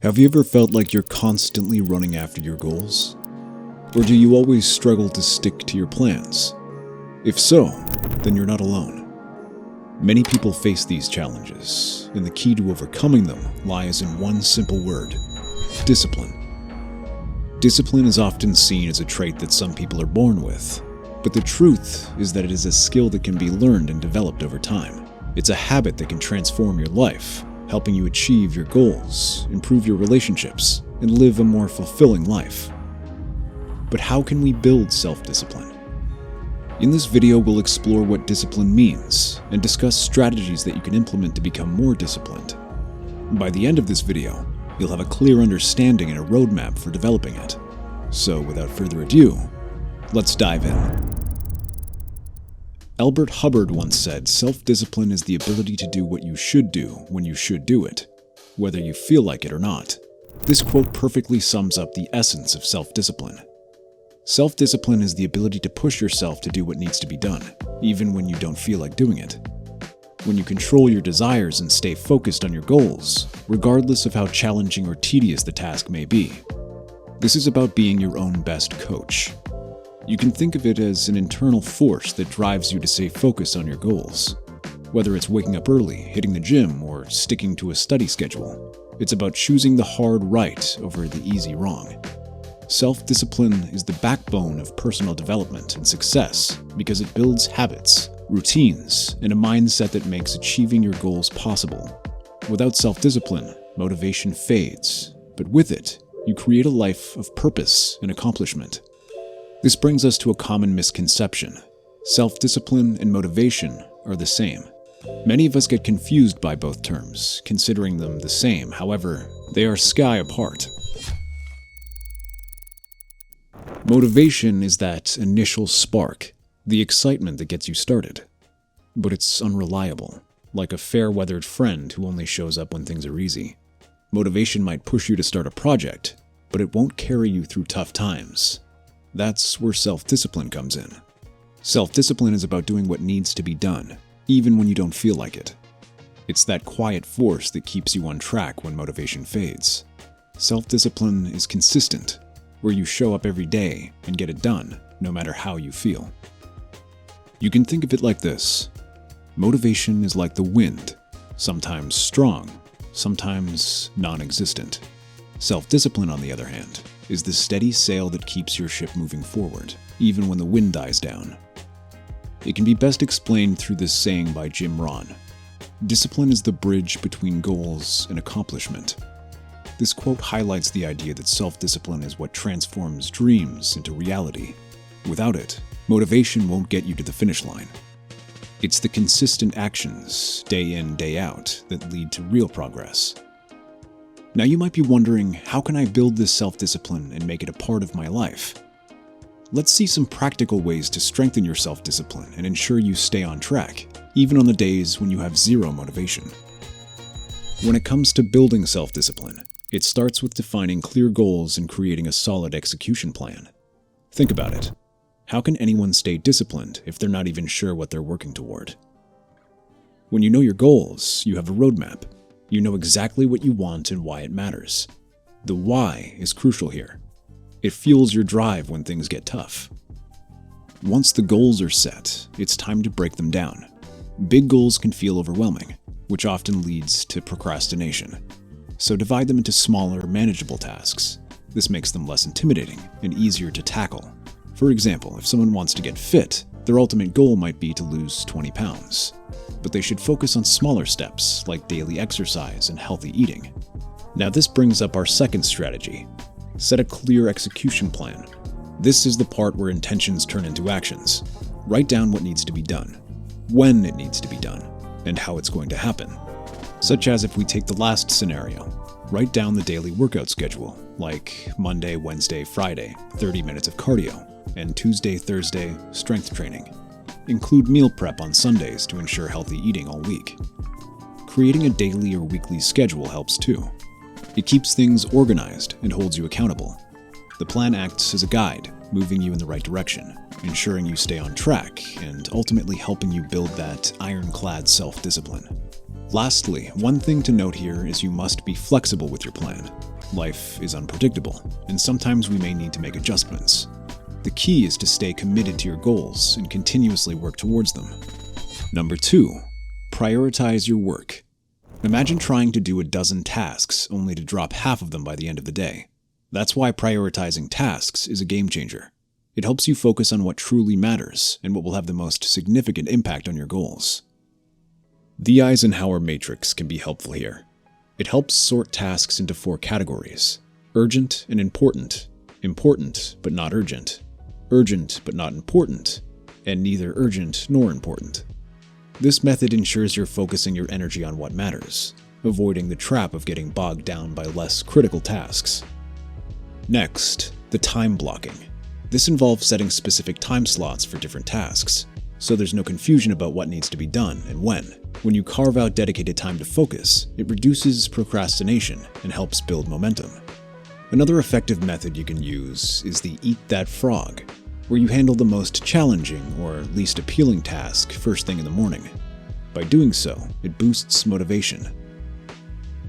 Have you ever felt like you're constantly running after your goals? Or do you always struggle to stick to your plans? If so, then you're not alone. Many people face these challenges, and the key to overcoming them lies in one simple word: discipline. Discipline is often seen as a trait that some people are born with, but the truth is that it is a skill that can be learned and developed over time. It's a habit that can transform your life, helping you achieve your goals, improve your relationships, and live a more fulfilling life. But how can we build self-discipline? In this video, we'll explore what discipline means and discuss strategies that you can implement to become more disciplined. By the end of this video, you'll have a clear understanding and a roadmap for developing it. So without further ado, let's dive in. Albert Hubbard once said, "Self-discipline is the ability to do what you should do when you should do it, whether you feel like it or not." This quote perfectly sums up the essence of self-discipline. Self-discipline is the ability to push yourself to do what needs to be done, even when you don't feel like doing it. When you control your desires and stay focused on your goals, regardless of how challenging or tedious the task may be. This is about being your own best coach. You can think of it as an internal force that drives you to stay focused on your goals. Whether it's waking up early, hitting the gym, or sticking to a study schedule, it's about choosing the hard right over the easy wrong. Self-discipline is the backbone of personal development and success because it builds habits, routines, and a mindset that makes achieving your goals possible. Without self-discipline, motivation fades, but with it, you create a life of purpose and accomplishment. This brings us to a common misconception. Self-discipline and motivation are the same. Many of us get confused by both terms, considering them the same. However, they are sky apart. Motivation is that initial spark, the excitement that gets you started. But it's unreliable, like a fair-weathered friend who only shows up when things are easy. Motivation might push you to start a project, but it won't carry you through tough times. That's where self-discipline comes in. Self-discipline is about doing what needs to be done, even when you don't feel like it. It's that quiet force that keeps you on track when motivation fades. Self-discipline is consistent, where you show up every day and get it done, no matter how you feel. You can think of it like this. Motivation is like the wind, sometimes strong, sometimes non-existent. Self-discipline, on the other hand, is the steady sail that keeps your ship moving forward, even when the wind dies down. It can be best explained through this saying by Jim Rohn: "Discipline is the bridge between goals and accomplishment." This quote highlights the idea that self-discipline is what transforms dreams into reality. Without it, motivation won't get you to the finish line. It's the consistent actions, day in, day out, that lead to real progress. Now you might be wondering, how can I build this self-discipline and make it a part of my life? Let's see some practical ways to strengthen your self-discipline and ensure you stay on track, even on the days when you have zero motivation. When it comes to building self-discipline, it starts with defining clear goals and creating a solid execution plan. Think about it. How can anyone stay disciplined if they're not even sure what they're working toward? When you know your goals, you have a roadmap. You know exactly what you want and why it matters. The why is crucial here. It fuels your drive when things get tough. Once the goals are set, it's time to break them down. Big goals can feel overwhelming, which often leads to procrastination. So divide them into smaller, manageable tasks. This makes them less intimidating and easier to tackle. For example, if someone wants to get fit, their ultimate goal might be to lose 20 pounds. But they should focus on smaller steps like daily exercise and healthy eating. Now this brings up our second strategy. Set a clear execution plan. This is the part where intentions turn into actions. Write down what needs to be done, when it needs to be done, and how it's going to happen. Such as if we take the last scenario, write down the daily workout schedule, like Monday, Wednesday, Friday, 30 minutes of cardio, and Tuesday, Thursday, strength training. Include meal prep on Sundays to ensure healthy eating all week. Creating a daily or weekly schedule helps too. It keeps things organized and holds you accountable. The plan acts as a guide, moving you in the right direction, ensuring you stay on track, and ultimately helping you build that ironclad self-discipline. Lastly, one thing to note here is you must be flexible with your plan. Life is unpredictable, and sometimes we may need to make adjustments. The key is to stay committed to your goals and continuously work towards them. Number 2, prioritize your work. Imagine trying to do a dozen tasks only to drop half of them by the end of the day. That's why prioritizing tasks is a game changer. It helps you focus on what truly matters and what will have the most significant impact on your goals. The Eisenhower matrix can be helpful here. It helps sort tasks into 4 categories: urgent and important, important but not urgent, urgent but not important, and neither urgent nor important. This method ensures you're focusing your energy on what matters, avoiding the trap of getting bogged down by less critical tasks. Next, the time blocking. This involves setting specific time slots for different tasks, so there's no confusion about what needs to be done and when. When you carve out dedicated time to focus, it reduces procrastination and helps build momentum. Another effective method you can use is the Eat That Frog, where you handle the most challenging or least appealing task first thing in the morning. By doing so, it boosts motivation,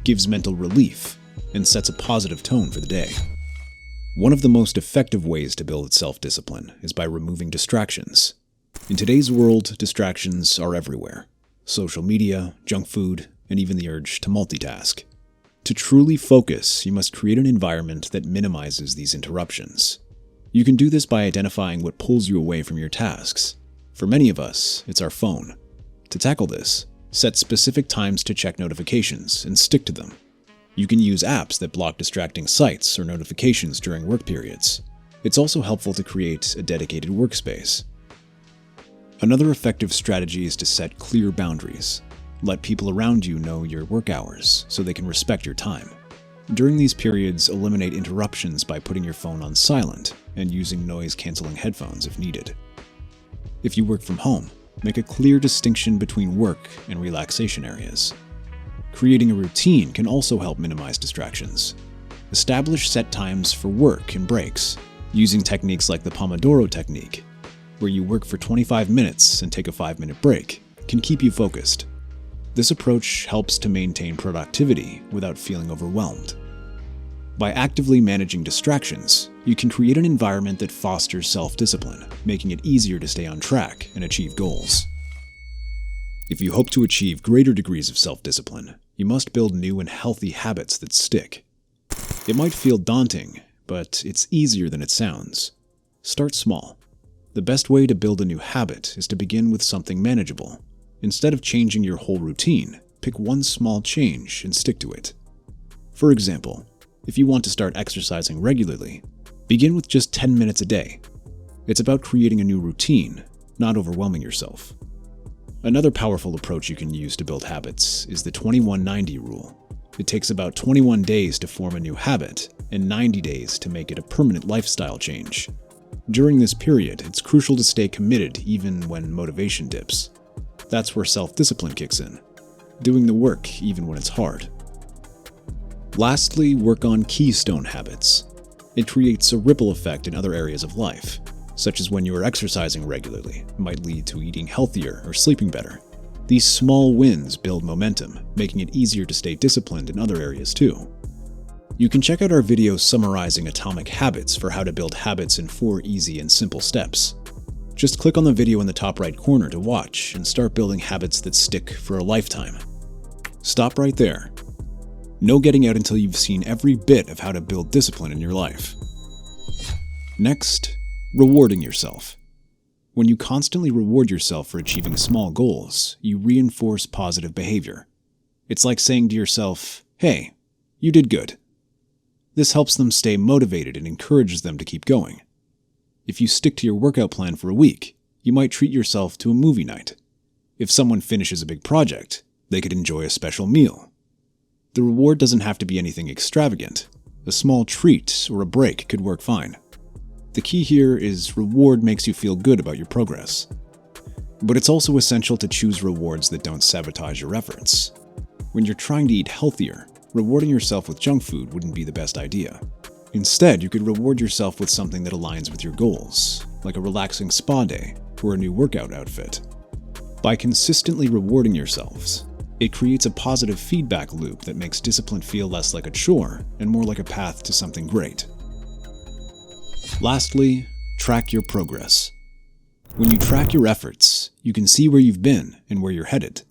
gives mental relief, and sets a positive tone for the day. One of the most effective ways to build self-discipline is by removing distractions. In today's world, distractions are everywhere. Social media, junk food, and even the urge to multitask. To truly focus, you must create an environment that minimizes these interruptions. You can do this by identifying what pulls you away from your tasks. For many of us, it's our phone. To tackle this, set specific times to check notifications and stick to them. You can use apps that block distracting sites or notifications during work periods. It's also helpful to create a dedicated workspace. Another effective strategy is to set clear boundaries. Let people around you know your work hours so they can respect your time. During these periods, eliminate interruptions by putting your phone on silent and using noise-canceling headphones if needed. If you work from home, make a clear distinction between work and relaxation areas. Creating a routine can also help minimize distractions. Establish set times for work and breaks, using techniques like the Pomodoro technique, where you work for 25 minutes and take a 5-minute break, can keep you focused. This approach helps to maintain productivity without feeling overwhelmed. By actively managing distractions, you can create an environment that fosters self-discipline, making it easier to stay on track and achieve goals. If you hope to achieve greater degrees of self-discipline, you must build new and healthy habits that stick. It might feel daunting, but it's easier than it sounds. Start small. The best way to build a new habit is to begin with something manageable. Instead of changing your whole routine, pick one small change and stick to it. For example, if you want to start exercising regularly, begin with just 10 minutes a day. It's about creating a new routine, not overwhelming yourself. Another powerful approach you can use to build habits is the 21-90 rule. It takes about 21 days to form a new habit and 90 days to make it a permanent lifestyle change. During this period, it's crucial to stay committed even when motivation dips. That's where self-discipline kicks in, doing the work even when it's hard. Lastly, work on keystone habits. It creates a ripple effect in other areas of life, such as when you are exercising regularly, it might lead to eating healthier or sleeping better. These small wins build momentum, making it easier to stay disciplined in other areas too. You can check out our video summarizing atomic habits for how to build habits in 4 easy and simple steps. Just click on the video in the top right corner to watch and start building habits that stick for a lifetime. Stop right there. No getting out until you've seen every bit of how to build discipline in your life. Next, rewarding yourself. When you constantly reward yourself for achieving small goals, you reinforce positive behavior. It's like saying to yourself, "Hey, you did good." This helps them stay motivated and encourages them to keep going. If you stick to your workout plan for a week, you might treat yourself to a movie night. If someone finishes a big project, they could enjoy a special meal. The reward doesn't have to be anything extravagant. A small treat or a break could work fine. The key here is reward makes you feel good about your progress. But it's also essential to choose rewards that don't sabotage your efforts. When you're trying to eat healthier, rewarding yourself with junk food wouldn't be the best idea. Instead, you could reward yourself with something that aligns with your goals, like a relaxing spa day or a new workout outfit. By consistently rewarding yourselves, It creates a positive feedback loop that makes discipline feel less like a chore and more like a path to something great. Lastly, track your progress. When you track your efforts, you can see where you've been and where you're headed.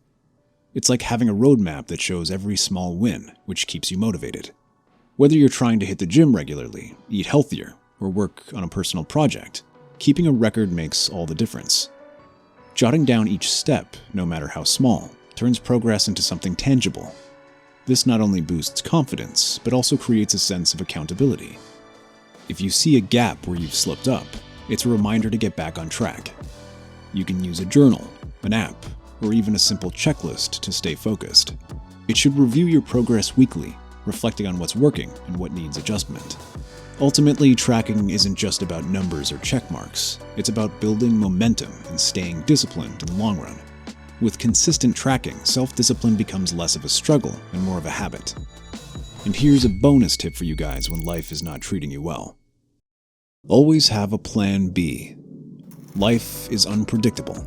It's like having a roadmap that shows every small win, which keeps you motivated. Whether you're trying to hit the gym regularly, eat healthier, or work on a personal project, keeping a record makes all the difference. Jotting down each step, no matter how small, turns progress into something tangible. This not only boosts confidence, but also creates a sense of accountability. If you see a gap where you've slipped up, it's a reminder to get back on track. You can use a journal, an app, or even a simple checklist to stay focused. It should review your progress weekly, reflecting on what's working and what needs adjustment. Ultimately, tracking isn't just about numbers or check marks. It's about building momentum and staying disciplined in the long run. With consistent tracking, self-discipline becomes less of a struggle and more of a habit. And here's a bonus tip for you guys when life is not treating you well. Always have a plan B. Life is unpredictable,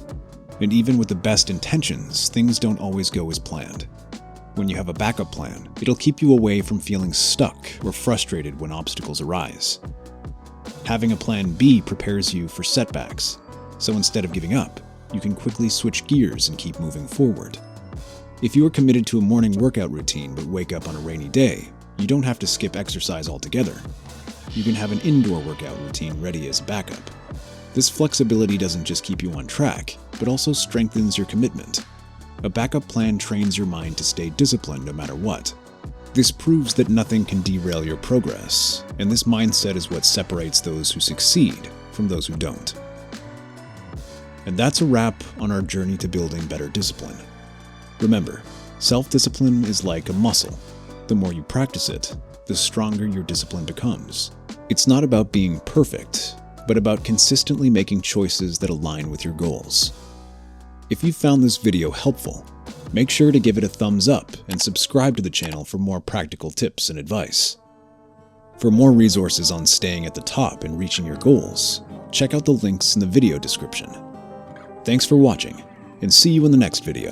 and even with the best intentions, things don't always go as planned. When you have a backup plan, it'll keep you away from feeling stuck or frustrated when obstacles arise. Having a plan B prepares you for setbacks, so instead of giving up, you can quickly switch gears and keep moving forward. If you are committed to a morning workout routine but wake up on a rainy day, you don't have to skip exercise altogether. You can have an indoor workout routine ready as a backup. This flexibility doesn't just keep you on track, but also strengthens your commitment. A backup plan trains your mind to stay disciplined no matter what. This proves that nothing can derail your progress, and this mindset is what separates those who succeed from those who don't. And that's a wrap on our journey to building better discipline. Remember, self-discipline is like a muscle. The more you practice it, the stronger your discipline becomes. It's not about being perfect, but about consistently making choices that align with your goals. If you found this video helpful, make sure to give it a thumbs up and subscribe to the channel for more practical tips and advice. For more resources on staying at the top and reaching your goals, check out the links in the video description. Thanks for watching, and see you in the next video.